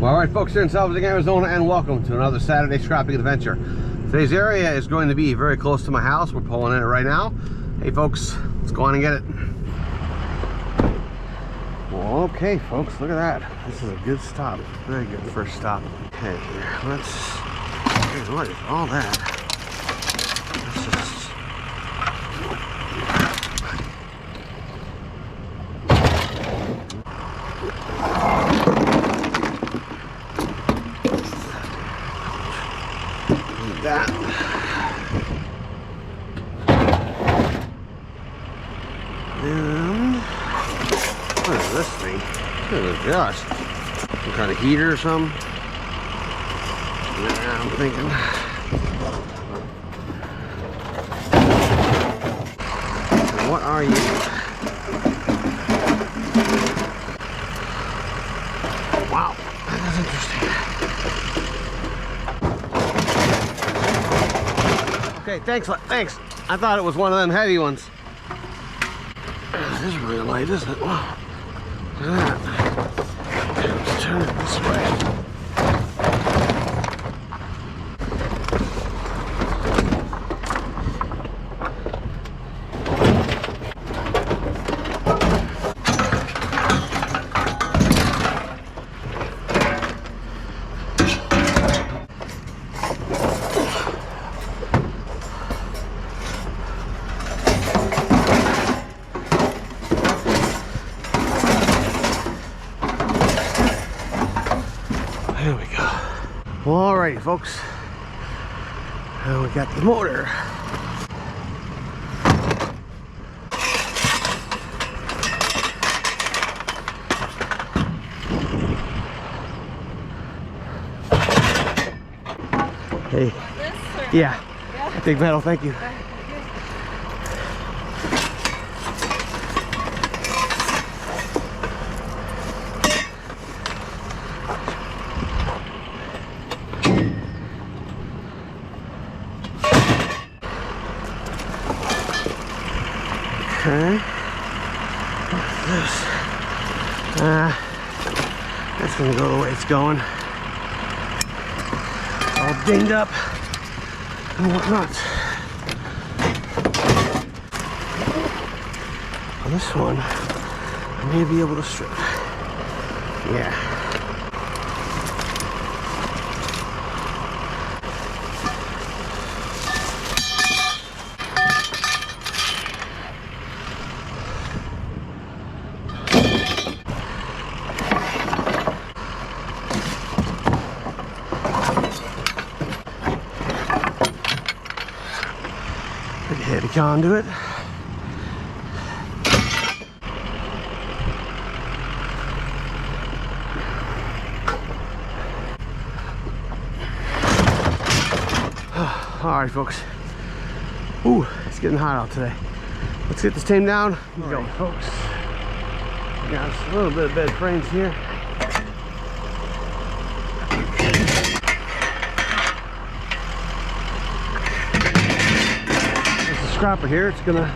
Well, alright folks, here in Salvador, Arizona, and welcome to another Saturday scrapping adventure. Today's area is going to be very close to my house. We're pulling in it right now. Hey folks, let's go on and get it. Well, okay folks, look at that. This is a good stop. Very good first stop. Okay, let's look at all that. Let's just that. And what is this thing? Oh gosh. Some kind of heater or something? Yeah, I'm thinking. What are you? Wow, that's interesting. Okay, thanks. I thought it was one of them heavy ones. This is really light, isn't it? Wow. Look at that. Okay, let's turn it this way. There we go. Alrighty, folks. Now we got the motor. Hey. Yeah. Big metal, thank you. Okay. What's this? That's gonna go the way it's going. All dinged up and whatnot. On this one, I may be able to strip. Yeah. Heavy conduit. All right, folks. Ooh, it's getting hot out today. Let's get this tamed down. Here we go, folks. We got a little bit of bed frames here. Scrapper here, it's gonna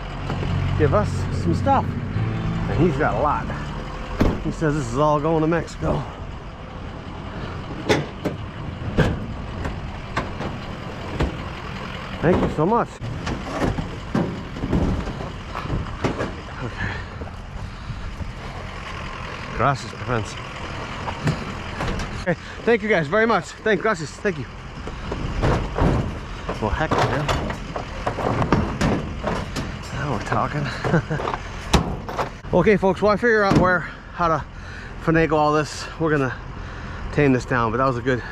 give us some stuff, and he's got a lot. He says this is all going to Mexico. Thank you so much. Okay. Gracias, my friends. Okay, thank you guys very much. Gracias, thank you. Well, heck, man. We're talking. Okay folks, well I figure out how to finagle all this. We're gonna tame this down, but that was a good,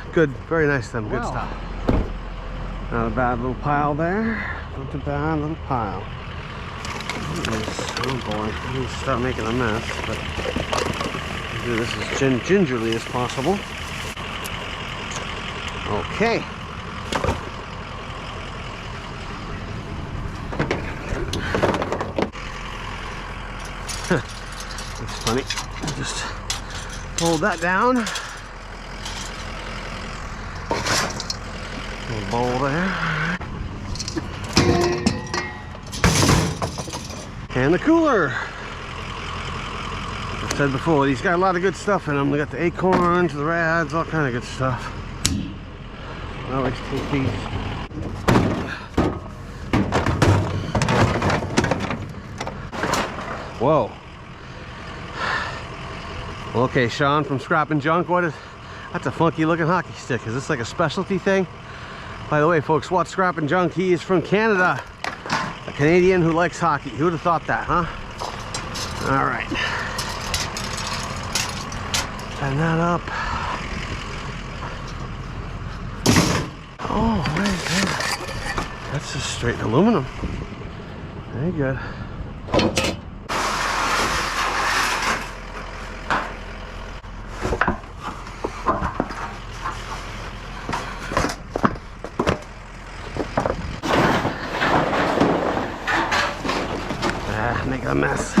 very nice good stop. Not a bad little pile there. Not a bad little pile. Oh boy, I need to start making a mess, but I'll do this as gingerly as possible. Okay. That's funny. Just hold that down. Little bowl there. And the cooler. Said before, these got a lot of good stuff in them. They got the acorns, the rads, all kind of good stuff. I always take these. Whoa. Okay, Sean from Scrap and Junk, that's a funky looking hockey stick. Is this like a specialty thing? By the way, folks, watch Scrap and Junk. He is from Canada. A Canadian who likes hockey. Who would have thought that, huh? All right. Turn that up. Oh, right there. That's just straight aluminum. Very good. Making a mess.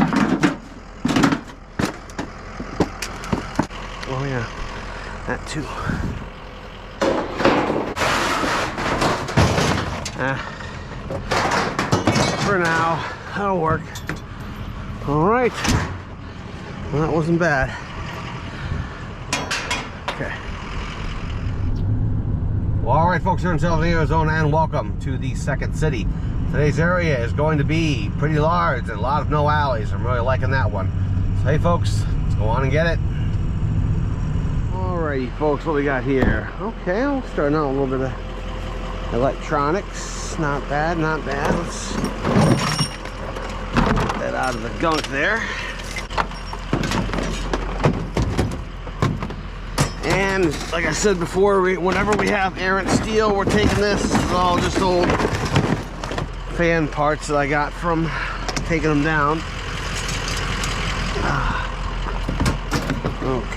Oh yeah, that too. For now, that'll work. All right. Well, that wasn't bad. Okay. Well, all right, folks, here in Southern Arizona, and welcome to the second city. Today's area is going to be pretty large and a lot of no alleys. I'm really liking that one. So hey folks, let's go on and get it. Alrighty folks, what we got here? Okay, I'm starting out a little bit of electronics. Not bad, not bad. Let's get that out of the gunk there. And like I said before, whenever we have errant steel, we're taking this. This is all just old fan parts that I got from taking them down. Okay.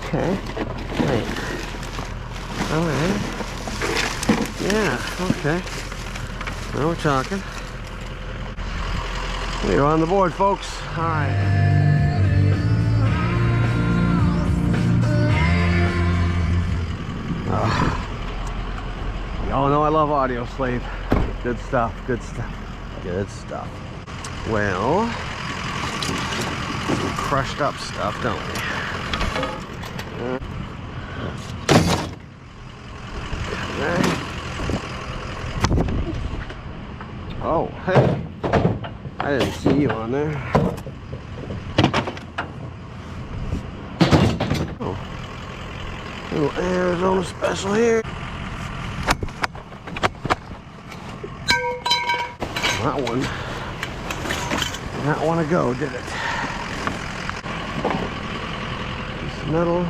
Okay. Wait. All right. Yeah. Okay. Now we're talking. We're on the board, folks. All right. Y'all know I love Audio Slave. Good stuff, good stuff, good stuff. Well, some crushed up stuff, don't we? Okay. Oh, hey. I didn't see you on there. Oh. Little Arizona special here. That one did not want to go, did it? This metal.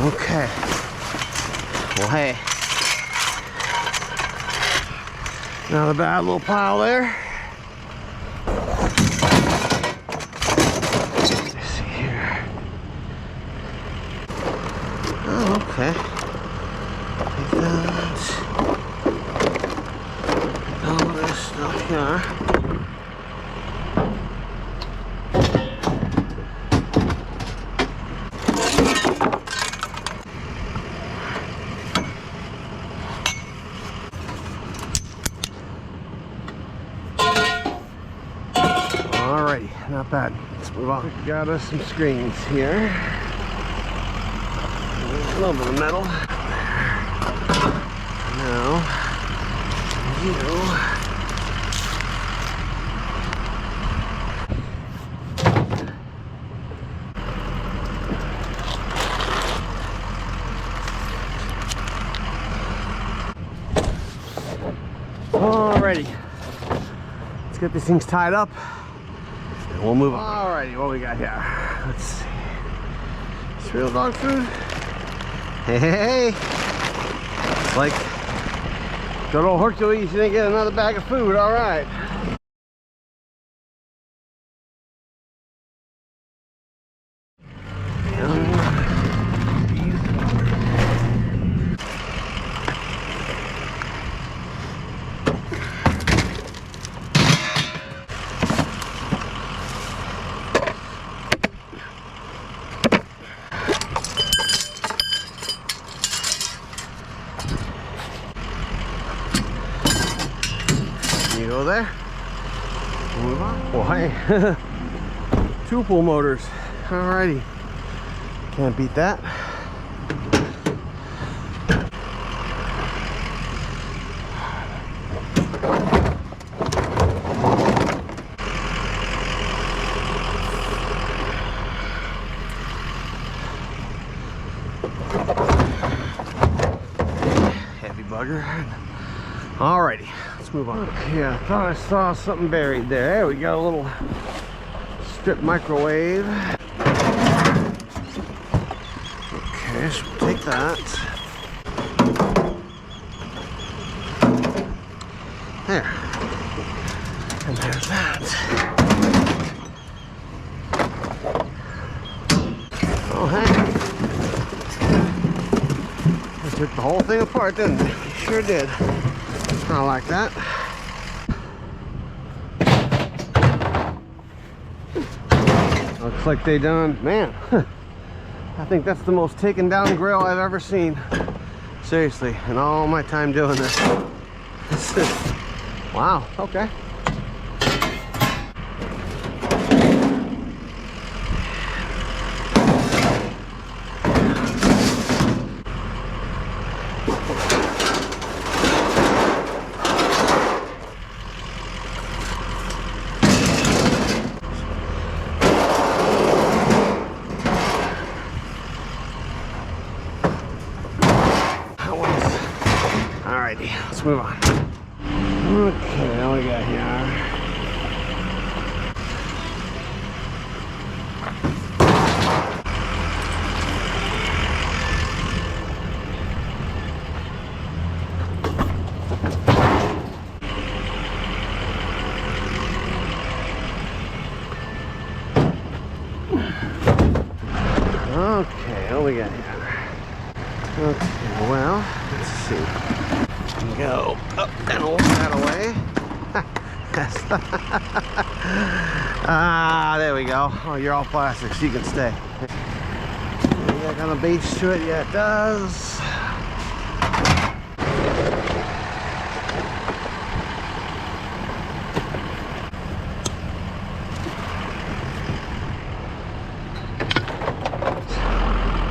Okay. Well, hey. Not a bad little pile there. Let's see here. Oh, okay. Take that. All this stuff here. Alrighty, not bad. Let's move on. Got us some screens here. A little bit of metal. Now, you. Alrighty. Let's get these things tied up. We'll move on. Alrighty, what we got here? Let's see. It's real dog food. Hey, hey, hey. It's like good old Hercules, you didn't get another bag of food. Alright. You go there. Move on. Well, hey, 2 pull motors. Alrighty. Can't beat that. Heavy bugger. Alrighty, let's move on. Okay, I thought I saw something buried there. There we go, a little strip microwave. Okay, so we'll take that. There. And there's that. Oh, hey. They took the whole thing apart, didn't they? Sure did. I like that. Looks like they done, man. I think that's the most taken down grill I've ever seen. Seriously, in all my time doing this. Wow, okay. Alrighty, let's move on. Okay, what we got here? Okay, what we got here? Okay, well, let's see. Go up and hold that away. Ah, there we go. Oh, you're all plastic, so you can stay. Is that got a base to it? Yeah, it does.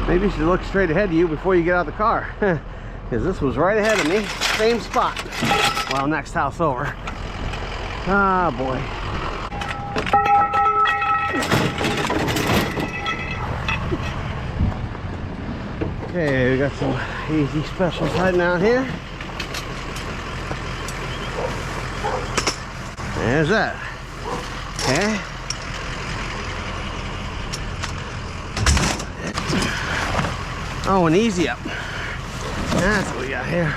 Maybe you should look straight ahead of you before you get out of the car. Because this was right ahead of me. Same spot. Well, next house over. Ah, boy. Okay, we got some easy specials hiding out here. There's that. Okay. Oh, an easy up. That's what we got here.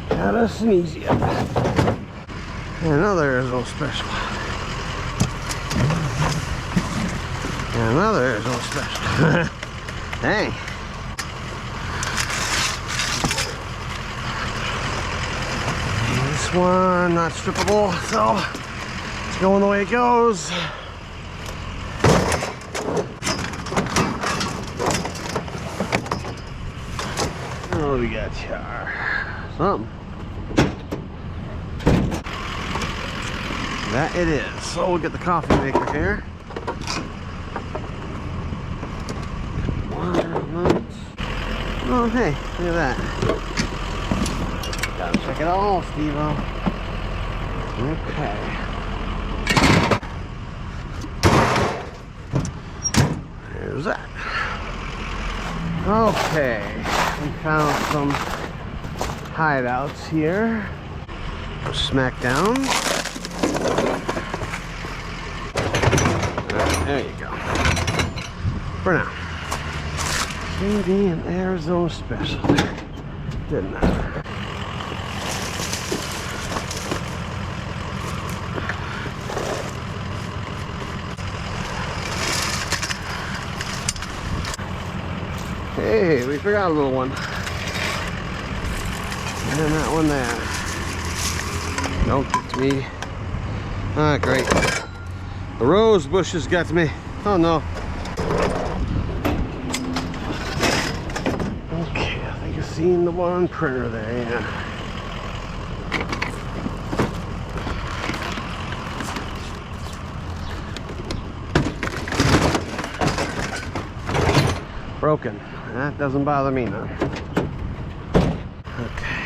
Got us an easy up. And another Arizona special. And another Arizona special. Dang. And this one not strippable, so it's going the way it goes. What do we got here? Something. That it is. So we'll get the coffee maker here. Oh, hey, look at that. Gotta check it all, Steve-O. Okay. There's that. Okay. We found some hideouts here. Smack down. There you go. For now. Canadian Arizona special. Didn't I? Hey, we forgot a little one. And then that one there. Don't get to me. Ah, great. The rose bushes got to me. Oh no. Okay, I think I've seen the one printer there, yeah. broken. That doesn't bother me none. Okay.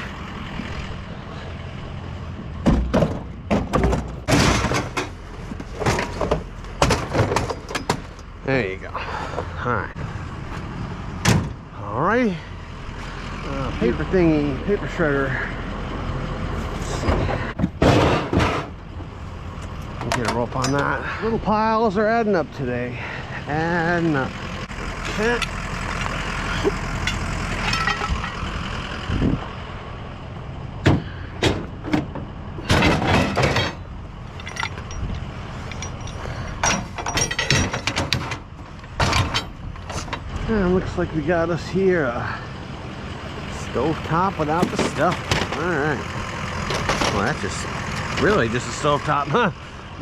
There you go. Alright. Alrighty. Paper thingy, paper shredder. Let's see. Get a rope on that. Little piles are adding up today. Adding up. Okay. Looks like we got us here a stove top without the stuff. Alright. Well, that's just really just a stove top, huh?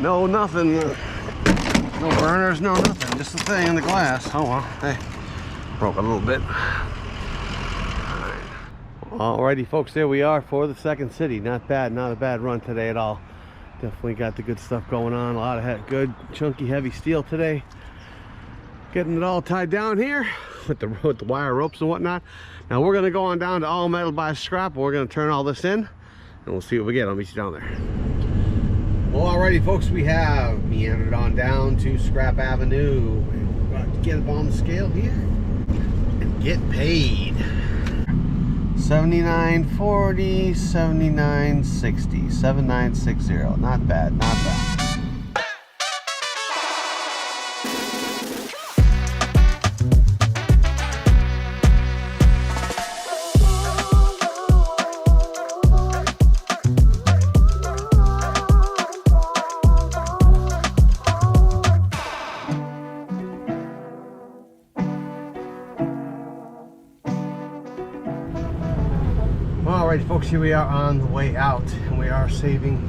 No, nothing. No burners, no nothing. Just a thing in the glass. Oh well. Hey. Broke a little bit. Alrighty, folks, there we are for the second city. Not bad, not a bad run today at all. Definitely got the good stuff going on. A lot of good, chunky, heavy steel today. Getting it all tied down here with the wire ropes and whatnot. Now we're gonna go on down to All Metal by Scrap. We're gonna turn all this in, and we'll see what we get. I'll meet you down there. Well, alrighty, folks, we have meandered on down to Scrap Avenue. And we're going to get up on the scale here and get paid. $79.40, $79.60, $79.60. Not bad, not bad. Alright, folks, here we are on the way out, and we are saving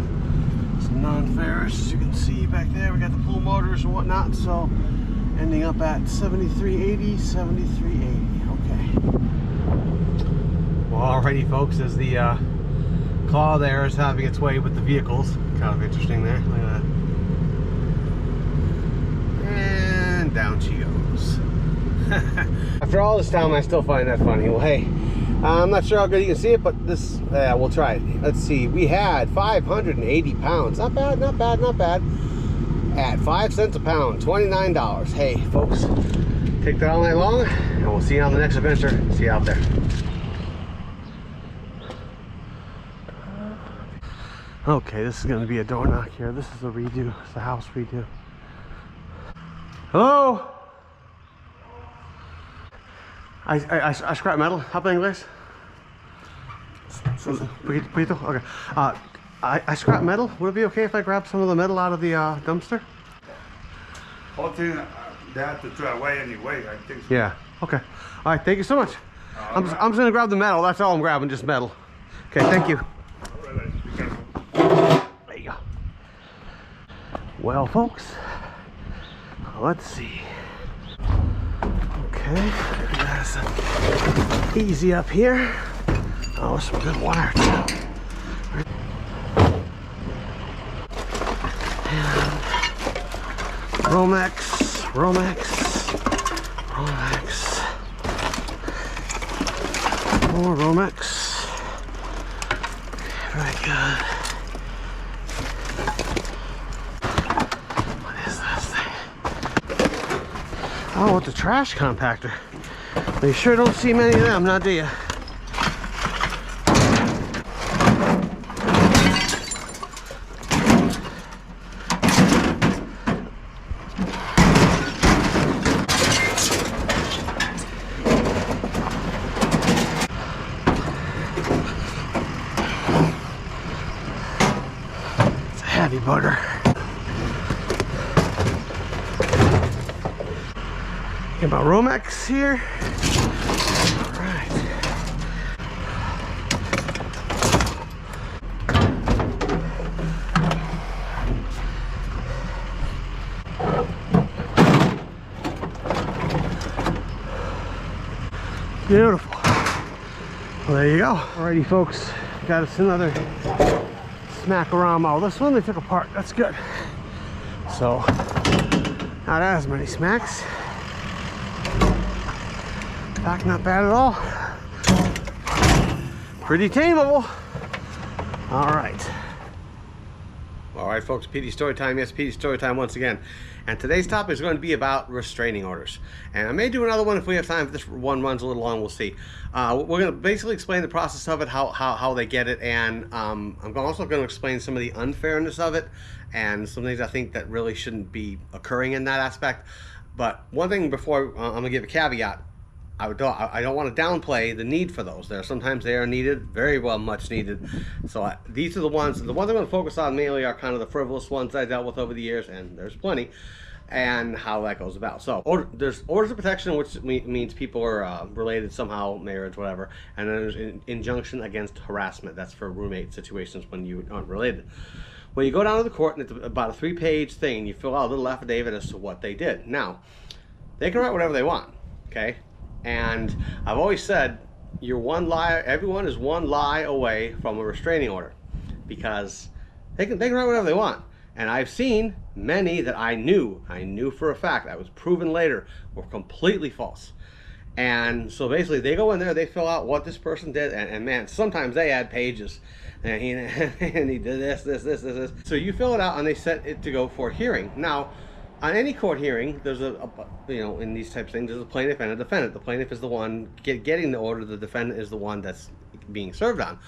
some non-ferrous. As you can see back there, we got the pull motors and whatnot, so ending up at $73.80, $73.80. Okay. Well, alrighty, folks, as the claw there is having its way with the vehicles. Kind of interesting there. Look at that. And down she goes. After all this time, I still find that funny. Well, hey. I'm not sure how good you can see it, but this, we'll try it. Let's see, we had 580 pounds. Not bad, not bad, not bad. At 5 cents a pound, $29. Hey, folks, take that all night long, and we'll see you on the next adventure. See you out there. Okay, this is going to be a door knock here. This is a redo. It's a house redo. Hello? I scrap metal. Habla inglés? Poquito? Okay. I scrap metal. Would it be okay if I grab some of the metal out of the dumpster? Whole thing, they have to throw away anyway, I think so. Yeah. Okay. All right. Thank you so much. I'm just going to grab the metal. That's all I'm grabbing, just metal. Okay. Thank you. All right, be careful. There you go. Well, folks, let's see. Okay, that's easy up here. Oh, some good wire too. And Romex. More Romex. Very good. What is this thing? Oh, it's a trash compactor. You sure don't see many of them, now do you? It's a heavy bugger. Get my Romex here. All right. Beautiful. Well, there you go. Alrighty, folks. Got us another smack around. Oh, this one they took apart. That's good. So, not as many smacks. fact, not bad at all. Pretty tameable. All right. All right, folks, PD story time. Yes, PD story time once again. And today's topic is going to be about restraining orders. And I may do another one if we have time. If this one runs a little long, we'll see. We're going to basically explain the process of it, how they get it, and I'm also going to explain some of the unfairness of it and some things I think that really shouldn't be occurring in that aspect. But one thing before, I'm going to give a caveat. I don't want to downplay the need for those. Sometimes they are needed, very well much needed. So these are the ones. The ones I'm going to focus on mainly are kind of the frivolous ones I dealt with over the years, and there's plenty, and how that goes about. So there's orders of protection, which means people are related somehow, marriage, whatever, and then there's an injunction against harassment. That's for roommate situations when you aren't related. When you go down to the court, and it's about a 3-page thing, and you fill out a little affidavit as to what they did. Now, they can write whatever they want, okay? And I've always said, you're one lie. Everyone is one lie away from a restraining order, because they can write whatever they want. And I've seen many that I knew for a fact, I was proven later, were completely false. And so basically, they go in there, they fill out what this person did, and man, sometimes they add pages. And he did this. So you fill it out, and they set it to go for hearing. Now, on any court hearing, there's in these types of things, there's a plaintiff and a defendant. The plaintiff is the one getting the order. The defendant is the one that's being served on.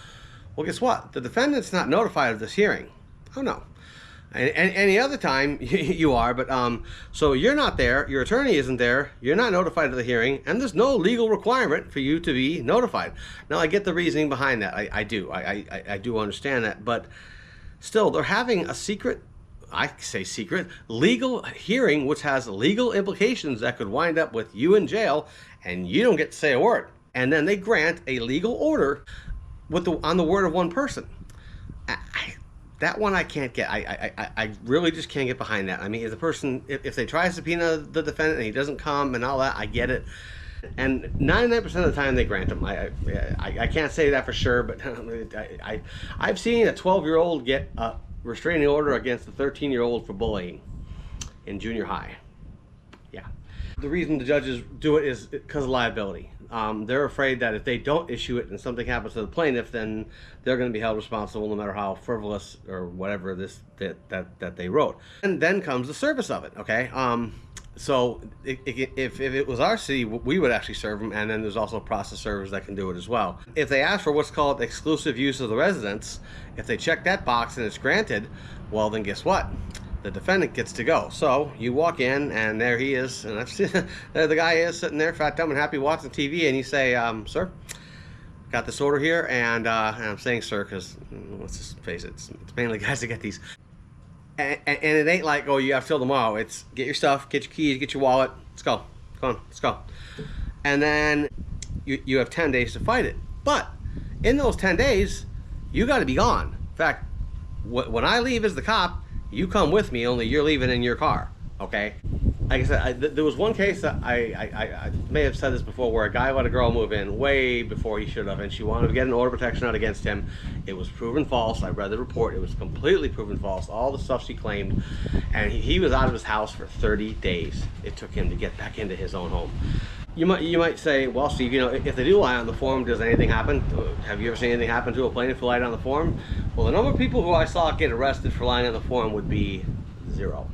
Well, guess what? The defendant's not notified of this hearing. Oh, no. And any other time, you are, but so you're not there, your attorney isn't there, you're not notified of the hearing, and there's no legal requirement for you to be notified. Now, I get the reasoning behind that. I do understand that, but still, they're having a secret, I say secret, legal hearing, which has legal implications that could wind up with you in jail, and you don't get to say a word. And then they grant a legal order on the word of one person. That one I can't get. I really just can't get behind that. I mean, if the person, if they try to subpoena the defendant and he doesn't come and all that, I get it. And 99% of the time they grant them. I can't say that for sure, but I've seen a 12-year-old get a restraining order against a 13-year-old for bullying in junior high. Yeah. The reason the judges do it is because of liability. They're afraid that if they don't issue it and something happens to the plaintiff, then they're going to be held responsible no matter how frivolous or whatever that they wrote. And then comes the service of it, okay? So if it was our city, we would actually serve them, and then there's also process servers that can do it as well. If they ask for what's called exclusive use of the residence, if they check that box and it's granted, well, then guess what? The defendant gets to go. So you walk in, and there he is, and I've seen there the guy is sitting there, fat, dumb, and happy, watching TV, and you say, "Sir, got this order here," and I'm saying "sir" because let's just face it, it's mainly guys that get these, and it ain't like, oh, you have till tomorrow. It's get your stuff, get your keys, get your wallet, let's go, come on, let's go, and then you have 10 days to fight it. But in those 10 days, you got to be gone. In fact, when I leave as the cop, you come with me, only you're leaving in your car, okay? Like I said, there was one case that I may have said this before, where a guy let a girl move in way before he should have, and she wanted to get an order of protection out against him. It was proven false. I read the report. It was completely proven false, all the stuff she claimed, and he was out of his house for 30 days. It took him to get back into his own home. You might say, well, Steve, if they do lie on the form, does anything happen? Have you ever seen anything happen to a plaintiff who lied on the form? Well, the number of people who I saw get arrested for lying on the form would be 0.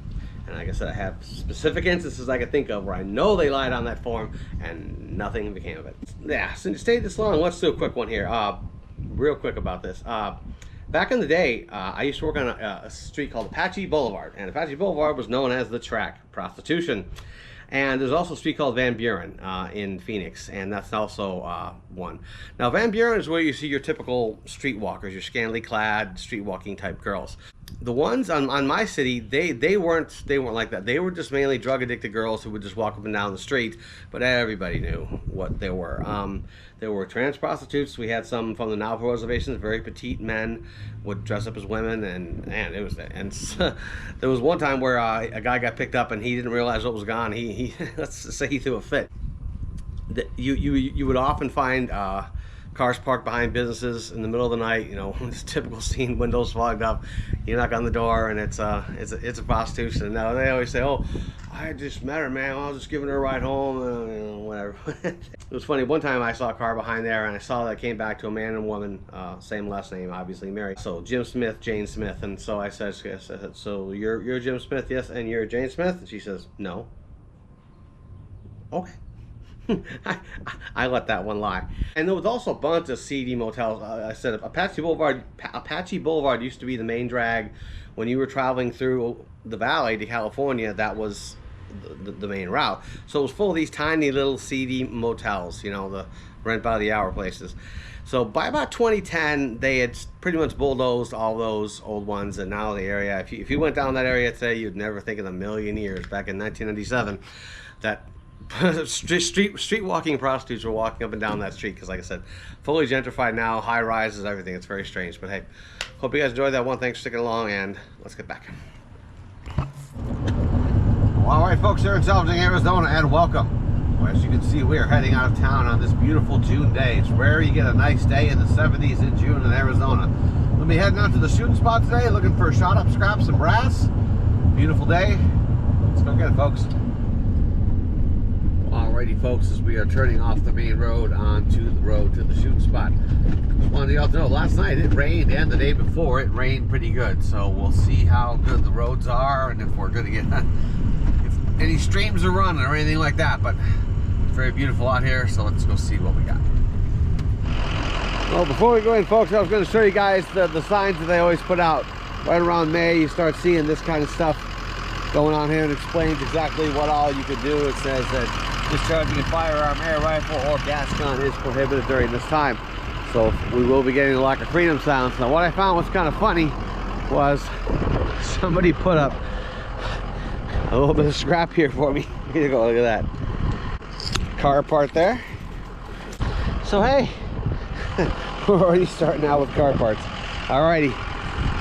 And like I said, I have specific instances I can think of where I know they lied on that form and nothing became of it. Yeah, since you stayed this long, let's do a quick one here. Real quick about this. Back in the day, I used to work on a street called Apache Boulevard, and Apache Boulevard was known as the track prostitution. And there's also a street called Van Buren in Phoenix, and that's also one. Now, Van Buren is where you see your typical streetwalkers, your scantily clad, streetwalking type girls. The ones on my city, they weren't like that. They were just mainly drug addicted girls who would just walk up and down the street, but everybody knew what they were. There were trans prostitutes. We had some from the Navajo reservations, very petite men would dress up as women, and man, there was one time where a guy got picked up and he didn't realize what was gone. He let's say he threw a fit. You would often find cars parked behind businesses in the middle of the night. You know, it's a typical scene, windows fogged up. You knock on the door and it's a prostitution. Now they always say, "Oh, I just met her, man. I was just giving her a ride home," you know, whatever. It was funny. One time I saw a car behind there, and I saw that it came back to a man and woman, same last name, obviously married. So Jim Smith, Jane Smith, and so I said, "So you're Jim Smith, yes, and you're Jane Smith?" And she says, "No." Okay. I let that one lie. And there was also a bunch of seedy motels. I said Apache Boulevard used to be the main drag when you were traveling through the valley to California. That was the main route. So it was full of these tiny little seedy motels, you know, the rent by the hour places. So by about 2010, they had pretty much bulldozed all those old ones, and now the area, if you went down that area today, you'd never think in a million years, back in 1997, that street walking prostitutes were walking up and down that street, because like I said, fully gentrified now, high rises, everything. It's very strange. But hey, hope you guys enjoyed that one. Thanks for sticking along, and let's get back. Well, all right, folks, here in Salvaging, Arizona, and welcome. Well, as you can see, we are heading out of town on this beautiful June day. It's rare you get a nice day in the 70s in June in Arizona. We'll be heading out to the shooting spot today, looking for shot up scraps and brass. Beautiful day. Let's go get it, folks. Alrighty, folks, as we are turning off the main road onto the road to the shooting spot. Just wanted y'all to know, last night it rained, and the day before it rained pretty good. So we'll see how good the roads are, and if we're going to get if any streams are running or anything like that. But it's very beautiful out here, so let's go see what we got. Well, before we go in, folks, I was going to show you guys the signs that they always put out. Right around May, you start seeing this kind of stuff going on here, and explains exactly what all you could do. It says that discharging a firearm, air rifle, or gas gun is prohibited during this time. So we will be getting the lack of freedom sounds. Now, what I found was kind of funny was somebody put up a little bit of scrap here for me. Here you go, look at that. Car part there. So hey, we're already starting out with car parts. Alrighty,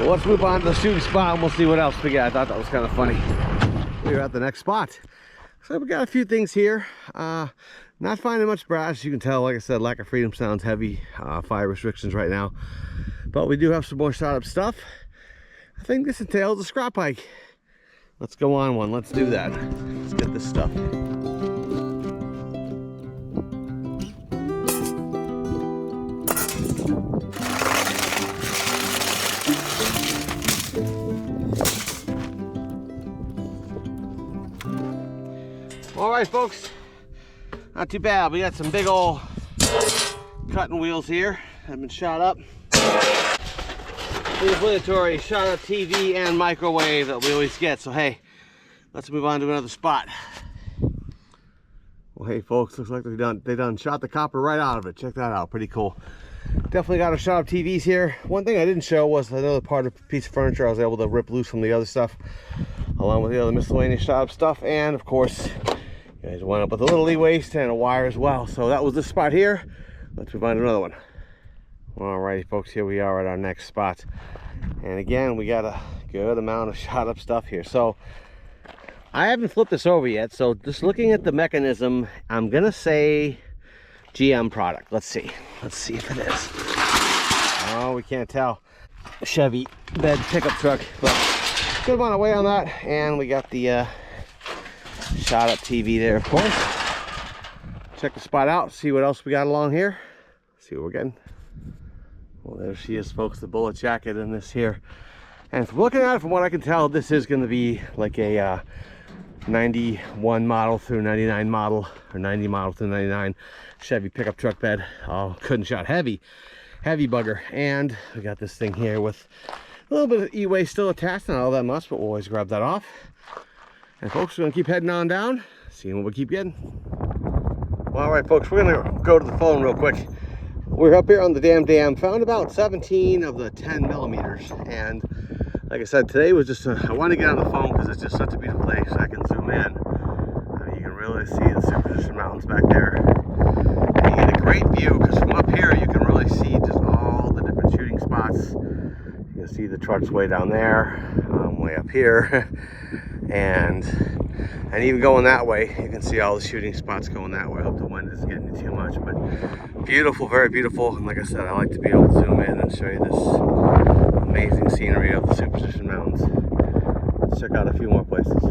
well, let's move on to the shooting spot and we'll see what else we got. I thought that was kind of funny. We're at the next spot. So we got a few things here. Not finding much brass. You can tell, like I said, lack of freedom sounds, heavy fire restrictions right now. But we do have some more shot up stuff. I think this entails a scrap hike. Let's go on one. Let's do that. Let's get this stuff. All right, folks, not too bad. We got some big old cutting wheels here, have been shot up. These obligatory shot up TV and microwave that we always get. So hey, let's move on to another spot. Well, hey folks, looks like they done shot the copper right out of it. Check that out, pretty cool. Definitely got our shot up TVs here. One thing I didn't show was another part of a piece of furniture I was able to rip loose from the other stuff, along with the other miscellaneous shot up stuff, and of course, you guys wound up with a little e-waste and a wire as well. So that was this spot here. Let's move on to another one. Alrighty, folks, here we are at our next spot. And again, we got a good amount of shot up stuff here. So I haven't flipped this over yet. So just looking at the mechanism, I'm gonna say GM product. Let's see. Let's see if it is. Oh, we can't tell. Chevy bed pickup truck, but good amount of weight on that. And we got the shot up TV there, of course. Check the spot out, see what else we got along here. See what we're getting. Well, there she is, folks, the bullet jacket in this here. And from looking at it, from what I can tell, this is going to be like a 91 model through 99 model, or 90 model through 99 Chevy pickup truck bed. Oh, couldn't shot, heavy bugger. And we got this thing here with a little bit of e-waste still attached, not all that much, but we'll always grab that off. And folks, we're gonna keep heading on down, seeing what we keep getting. Well, all right, folks, we're gonna go to the phone real quick. We're up here on the dam, found about 17 of the 10 millimeters. And like I said, today was just, I want to get on the phone because it's just such a beautiful place. I can zoom in. I mean, you can really see the Superstition Mountains back there. And you get a great view because from up here, you can really see just all the different shooting spots. You can see the trucks way down there, way up here. And And even going that way, you can see all the shooting spots going that way. I hope the wind isn't getting too much, but beautiful, very beautiful. And like I said, I like to be able to zoom in and show you this amazing scenery of the Superstition Mountains. Let's check out a few more places.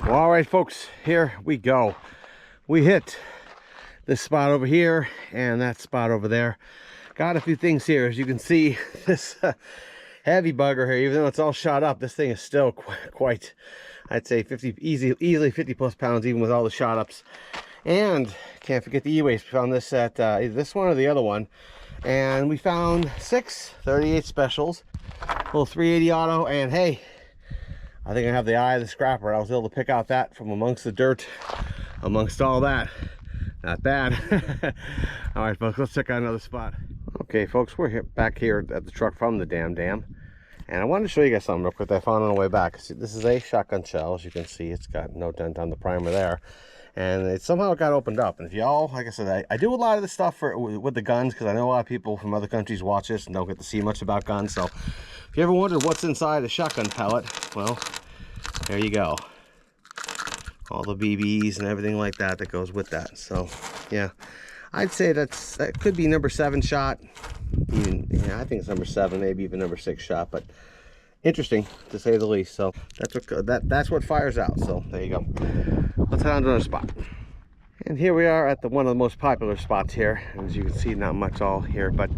Well, all right, folks, here we go. We hit this spot over here and that spot over there. Got a few things here. As you can see, this heavy bugger here, even though it's all shot up, this thing is still quite, I'd say 50, easily 50 plus pounds, even with all the shot ups. And can't forget the e-waste. We found this at either this one or the other one. And we found 6 38 specials, little 380 auto, and hey, I think I have the eye of the scrapper. I was able to pick out that from amongst the dirt, amongst all that. Not bad. All right, folks, let's check out another spot. Okay, folks, we're back here at the truck from the dam. And I wanted to show you guys something real quick that I found on the way back. See, this is a shotgun shell. As you can see, it's got no dent on the primer there. And it somehow got opened up. And if y'all, like I said, I do a lot of this stuff with the guns, because I know a lot of people from other countries watch this and don't get to see much about guns. So if you ever wondered what's inside a shotgun pellet, well, there you go. All the BBs and everything like that goes with that. So yeah, I'd say that could be number 7 shot. Even, yeah, I think it's number 7, maybe even number 6 shot, but interesting to say the least. So that's what fires out. So there you go. Let's head on to another spot. And here we are at one of the most popular spots here. As you can see, not much all here, but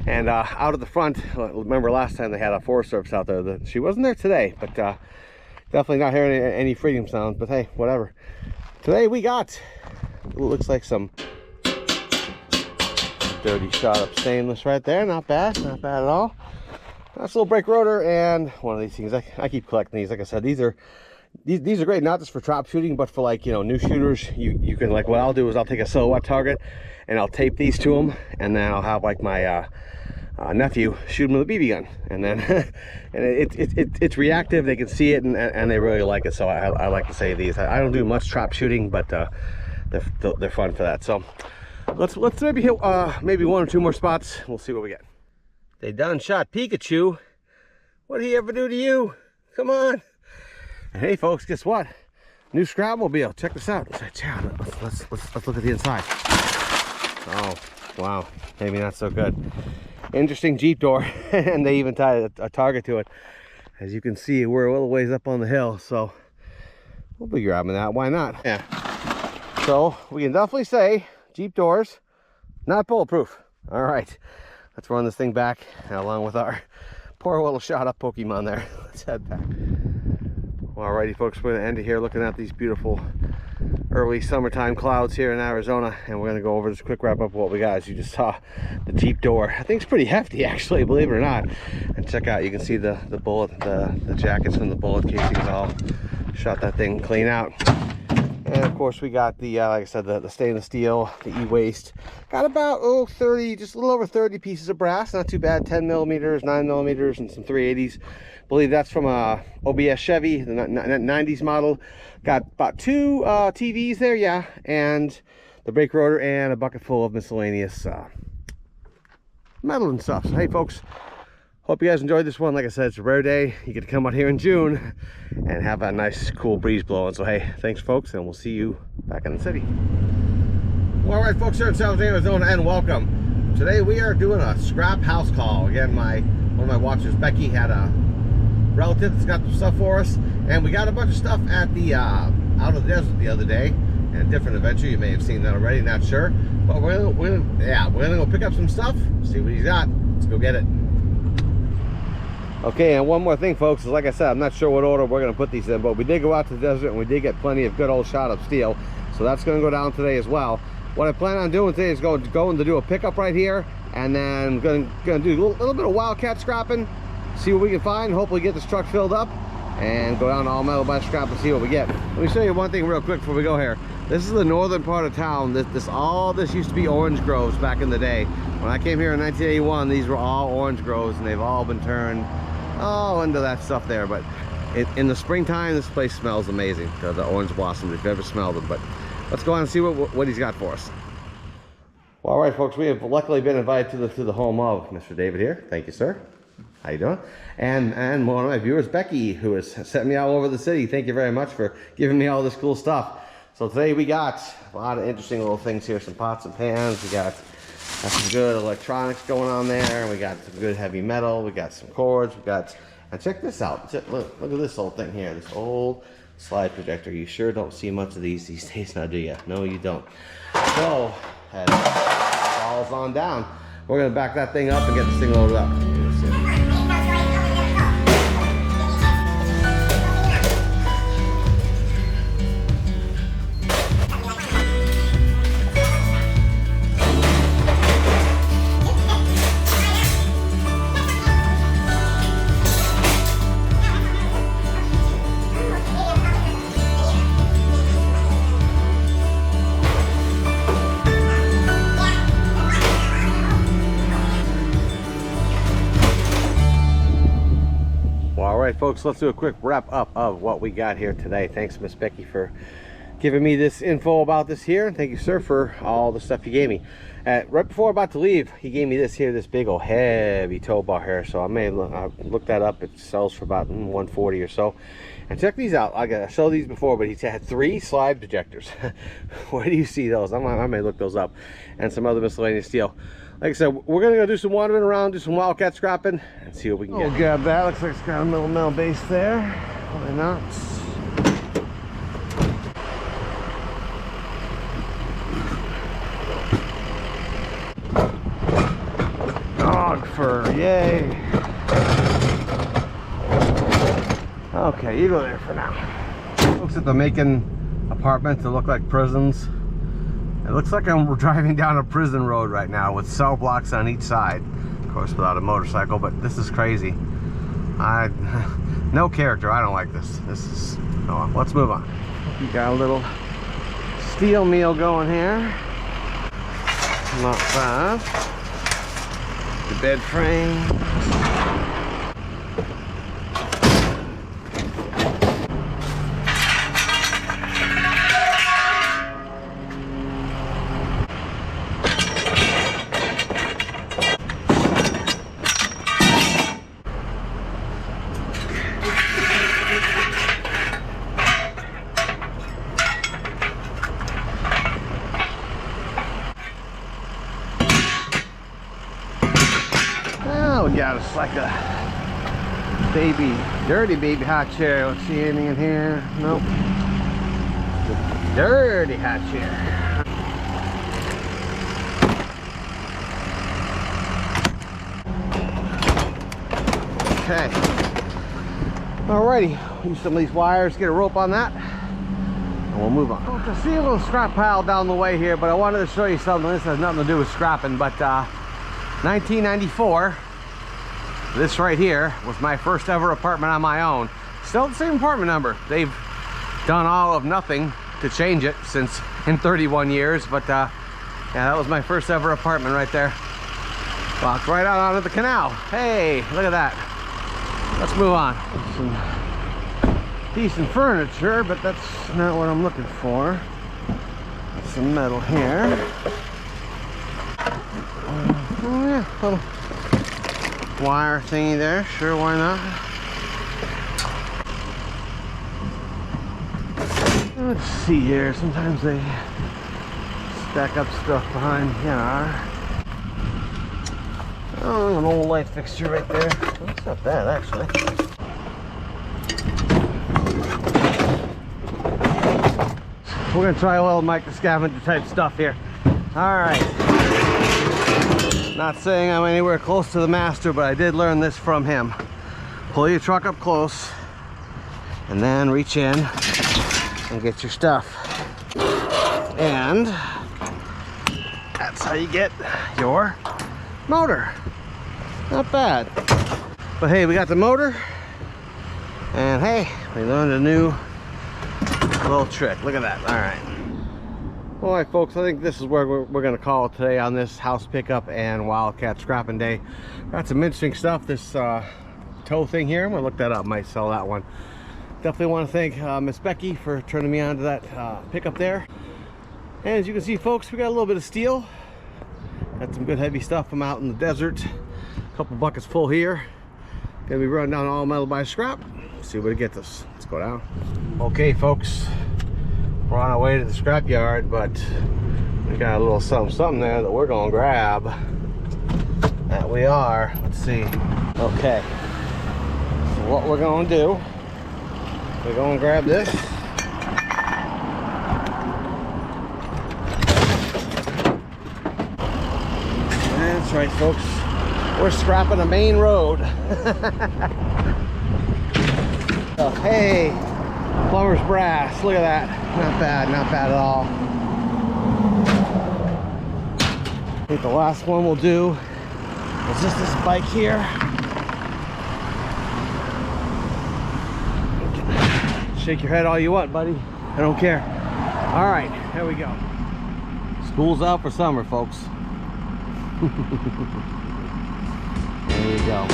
out of the front, remember last time they had a Forest Service out there. She wasn't there today, but definitely not hearing any freedom sounds, but hey, whatever. Today we got, it looks like some dirty shot up stainless right there. Not bad at all. That's a little brake rotor and one of these things. I keep collecting these. Like I said, these are great, not just for trap shooting, but for, like, you know, new shooters. You can, like, what I'll do is I'll take a silhouette target and I'll tape these to them, and then I'll have, like, my nephew shoot them with a BB gun, and then and it's reactive. They can see it, and they really like it. So I like to say these. I don't do much trap shooting, but they're fun for that. So let's maybe hit maybe 1 or 2 more spots. We'll see what we get. They done shot Pikachu. What did he ever do to you? Come on. And hey, folks, guess what? New Scrapmobile. Check this out. Let's look at the inside. Oh, wow. Maybe not so good. Interesting Jeep door, and they even tied a target to it. As you can see, we're a little ways up on the hill, so we'll be grabbing that. Why not? Yeah. So we can definitely say Jeep doors, not bulletproof. All right, let's run this thing back along with our poor little shot up Pokemon there. Let's head back. Alrighty, folks, we're gonna end it here looking at these beautiful early summertime clouds here in Arizona, and we're gonna go over this quick wrap up of what we got. As you just saw, the Jeep door, I think it's pretty hefty, actually, believe it or not. And check out, you can see the bullet, the jackets from the bullet casings all shot that thing clean out. And of course we got the like I said, the stainless steel, the e-waste. Got about 30, just a little over 30 pieces of brass, not too bad. 10 millimeters, 9 millimeters, and some 380s. Believe that's from a OBS Chevy, the 90s model. Got about 2 TVs there, yeah, and the brake rotor and a bucket full of miscellaneous metal and stuff. So hey, folks, hope you guys enjoyed this one. Like I said, it's a rare day. You get to come out here in June and have a nice cool breeze blowing. So hey, thanks, folks, and we'll see you back in the city. Well, all right, folks, here in South Arizona, and welcome. Today we are doing a scrap house call. Again, one of my watchers, Becky, had a relative that's got some stuff for us, and we got a bunch of stuff at the out of the desert the other day, and a different adventure. You may have seen that already, not sure, but we're gonna go pick up some stuff, see what he's got. Let's go get it. Okay, and one more thing, folks, is like I said, I'm not sure what order we're gonna put these in, but we did go out to the desert and we did get plenty of good old shot up steel, so that's gonna go down today as well. What I plan on doing today is going to do a pickup right here, and then gonna do a little bit of Wildcat scrapping, see what we can find, hopefully get this truck filled up, and go down to All Metal by Scrap and see what we get. Let me show you one thing real quick before we go here. This is the northern part of town. All this used to be orange groves back in the day. When I came here in 1981, these were all orange groves, and they've all been turned into that stuff there. But in the springtime, this place smells amazing, the orange blossoms, if you've ever smelled them. But let's go on and see what he's got for us. Well, all right, folks, we have luckily been invited to the home of Mr. David here. Thank you, sir. How you doing? And one of my viewers, Becky, who has sent me all over the city. Thank you very much for giving me all this cool stuff. So today we got a lot of interesting little things here, some pots and pans. We got some good electronics going on there. We got some good heavy metal. We got some cords. We got, and check this out. Look at this old thing here. This old slide projector. You sure don't see much of these days now, do you? No, you don't. So, as it falls on down, we're gonna back that thing up and get this thing loaded up. Alright folks, let's do a quick wrap up of what we got here today. Thanks Miss Becky for giving me this info about this here. Thank you sir for all the stuff you gave me. Right before I'm about to leave, he gave me this here, this big old heavy tow bar here. So I may look that up. It sells for about $140 or so. And check these out. I showed these before, but he had 3 slide projectors. Where do you see those? I may look those up. And some other miscellaneous steel. Like I said, we're gonna go do some wandering around, do some Wildcat scrapping, and see what we can get. We'll grab that. Looks like it's got a little metal base there. Why not? Dog fur, yay. Okay, you go there for now. Looks like they're making apartments that look like prisons. It looks like I'm driving down a prison road right now with cell blocks on each side. Of course, without a motorcycle, but this is crazy. No character. I don't like this. This is... Oh, let's move on. We got a little steel meal going here. Not bad. The bed frame. We got us like a baby, dirty baby hot chair. Let's see anything in here. Nope. Dirty hot chair. Okay. Alrighty. Use some of these wires, get a rope on that, and we'll move on. I see a little scrap pile down the way here, but I wanted to show you something. This has nothing to do with scrapping, but 1994. This right here was my first ever apartment on my own. Still the same apartment number. They've done all of nothing to change it since in 31 years, but yeah, that was my first ever apartment right there. Walked right out onto the canal. Hey, look at that. Let's move on. Some decent furniture, but that's not what I'm looking for. Some metal here. Oh yeah, little wire thingy there, sure, why not? Let's see here, sometimes they stack up stuff behind here. Oh, an old light fixture right there. That's not bad, actually. We're gonna try a little micro scavenger type stuff here. All right. Not saying I'm anywhere close to the master, but I did learn this from him. Pull your truck up close and then reach in and get your stuff. And that's how you get your motor. Not bad. But hey, we got the motor, and hey, we learned a new little trick. Look at that. All right. All right, folks, I think this is where we're going to call it today on this house pickup and Wildcat scrapping day. Got some interesting stuff. This tow thing here, I'm going to look that up. Might sell that one. Definitely want to thank Miss Becky for turning me on to that pickup there. And as you can see, folks, we got a little bit of steel. Got some good heavy stuff from out in the desert. A couple buckets full here. Gonna be running down all metal by scrap. See what it gets us. Let's go down. Okay, folks, we're on our way to the scrapyard, but we got a little something there that we're gonna grab. That we are. Let's see. Okay. So what we're gonna do? We're gonna grab this. That's right, folks. We're scrapping a main road. Oh, hey, plumber's brass. Look at that. Not bad at all. I think the last one we'll do is just this bike here. Shake your head all you want, buddy. I don't care. All right, here we go. School's out for summer, folks. There you go.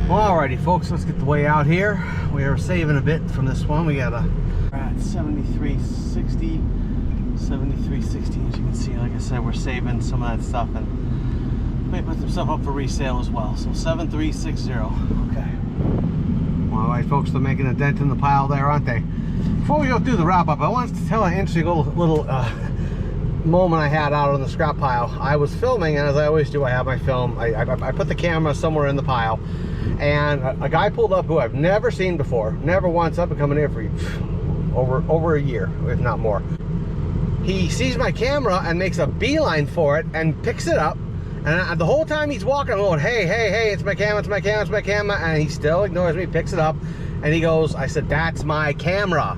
Alrighty, folks, let's get the way out here. We are saving a bit from this one. We got a 7360, as you can see. Like I said, we're saving some of that stuff and may put some stuff up for resale as well. So 7360. Okay. Alright, folks, they're making a dent in the pile there, aren't they? Before we go through the wrap up, I wanted to tell an interesting little moment I had out on the scrap pile. I was filming, and as I always do, I have my film. I put the camera somewhere in the pile, and a guy pulled up who I've never seen before, never once. I've been coming here for over a year, if not more. He sees my camera and makes a beeline for it and picks it up, and the whole time he's walking, I'm going, hey, it's my camera, and he still ignores me, picks it up, and he goes, I said, that's my camera.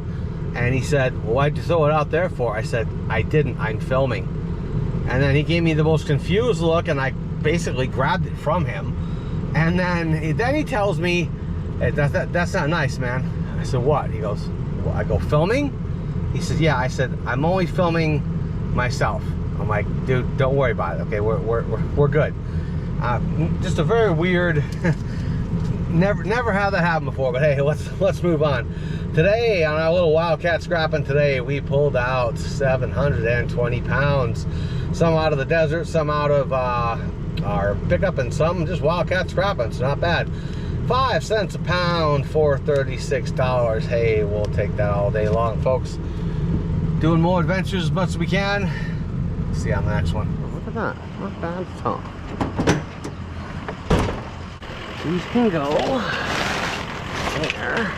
And he said, well, why'd you throw it out there for? I said, I didn't, I'm filming. And then he gave me the most confused look, and I basically grabbed it from him. And then he tells me, hey, that's not nice, man. I said, what? He goes, well, I go, filming? He said, yeah. I said, I'm only filming myself. I'm like, dude, don't worry about it, okay? We're good. Just a very weird, never had that happen before, but hey, let's move on. Today, on our little Wildcat scrapping today, we pulled out 720 pounds. Some out of the desert, some out of our pickup, and some just Wildcat scrapping, so not bad. 5 cents a pound for $36. Hey, we'll take that all day long, folks. Doing more adventures as much as we can. See you on the next one. Look at that, not bad at all. These can go there.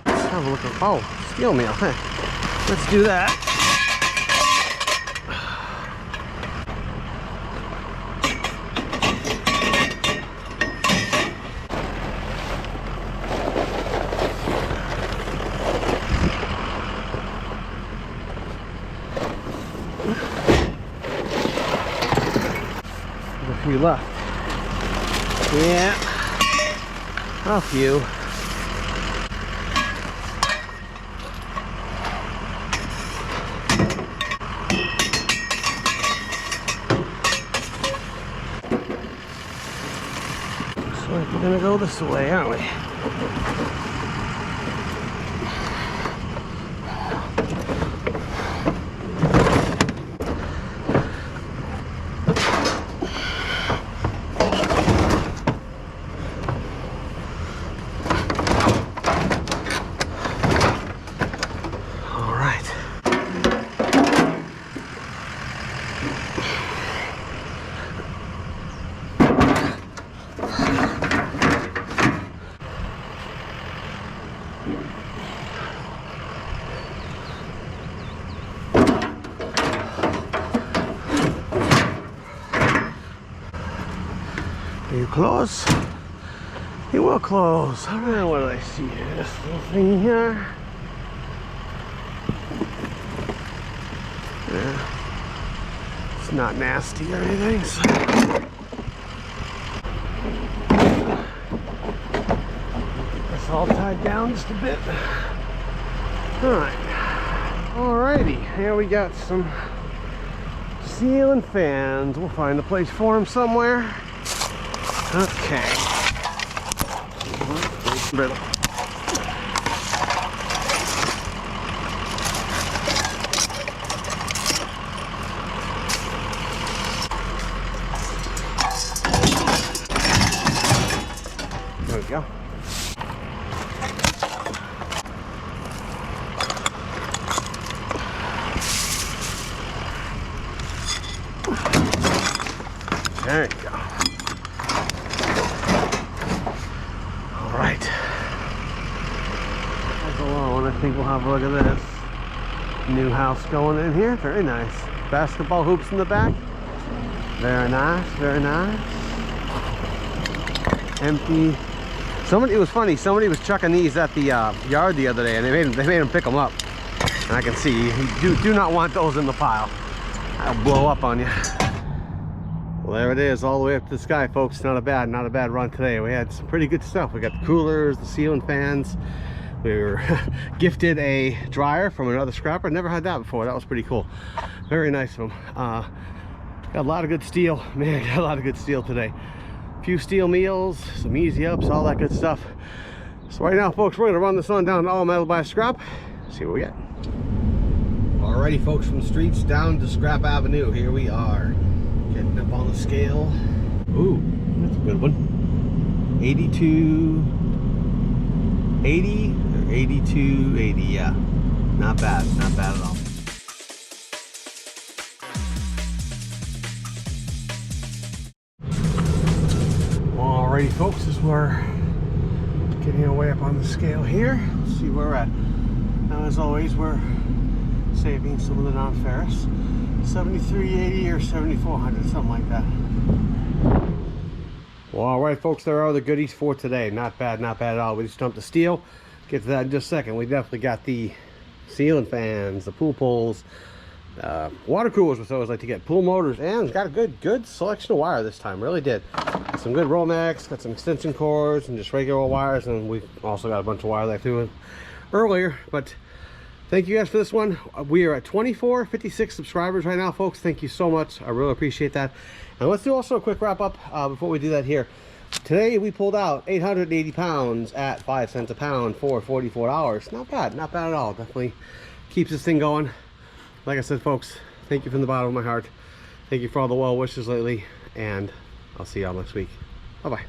Have a look at, oh, steel meal. Hey, let's do that. There's a few left. Yeah, a few. We're gonna go this way, aren't we? All right. Are you close? He will close. I don't know what I see here. This little thing here. Yeah. It's not nasty or anything. So. It's all tight. slide down just a bit. Alright. Alrighty, here we got some ceiling fans. We'll find a place for them somewhere. Okay. Brittle. There we go. There you go. All right. Alone, I think we'll have a look at this. New house going in here. Very nice. Basketball hoops in the back. Very nice. Very nice. Empty. Somebody, it was funny. Somebody was chucking these at the yard the other day, and they made them pick them up. And I can see you do not want those in the pile. I'll blow up on you. Well, there it is, all the way up to the sky, folks. Not a bad run today. We had some pretty good stuff. We got the coolers, the ceiling fans. We were gifted a dryer from another scrapper. Never had that before. That was pretty cool. Very nice of them. Got a lot of good steel. Man, got a lot of good steel today. A few steel meals, some easy ups, all that good stuff. So right now, folks, we're gonna run this on down to All Metal by Scrap. See what we get. Alrighty, folks, from the streets down to Scrap Avenue. Here we are. Getting up on the scale. Ooh, that's a good one. 82, 80, or 82, 80, yeah. Not bad at all. Alrighty, folks, this is where we're getting our way up on the scale here. Let's see where we're at. Now, as always, we're saving some of the non-ferrous. 7380 or 7400, something like that. Well, all right, folks, there are the goodies for today. Not bad at all. We just dumped the steel. Get to that in just a second. We definitely got the ceiling fans, the pool poles, water coolers, which I always like to get, pool motors, and got a good selection of wire this time. Really did. Got some good Romex, got some extension cords, and just regular wires, and we also got a bunch of wire that I threw in earlier, but thank you guys for this one. We are at 5456 subscribers right now, folks. Thank you so much. I really appreciate that. And let's do also a quick wrap up before we do that here. Today we pulled out 880 pounds at 5 cents a pound for $44. Not bad at all. Definitely keeps this thing going. Like I said, folks, thank you from the bottom of my heart. Thank you for all the well wishes lately, and I'll see y'all next week. Bye-bye.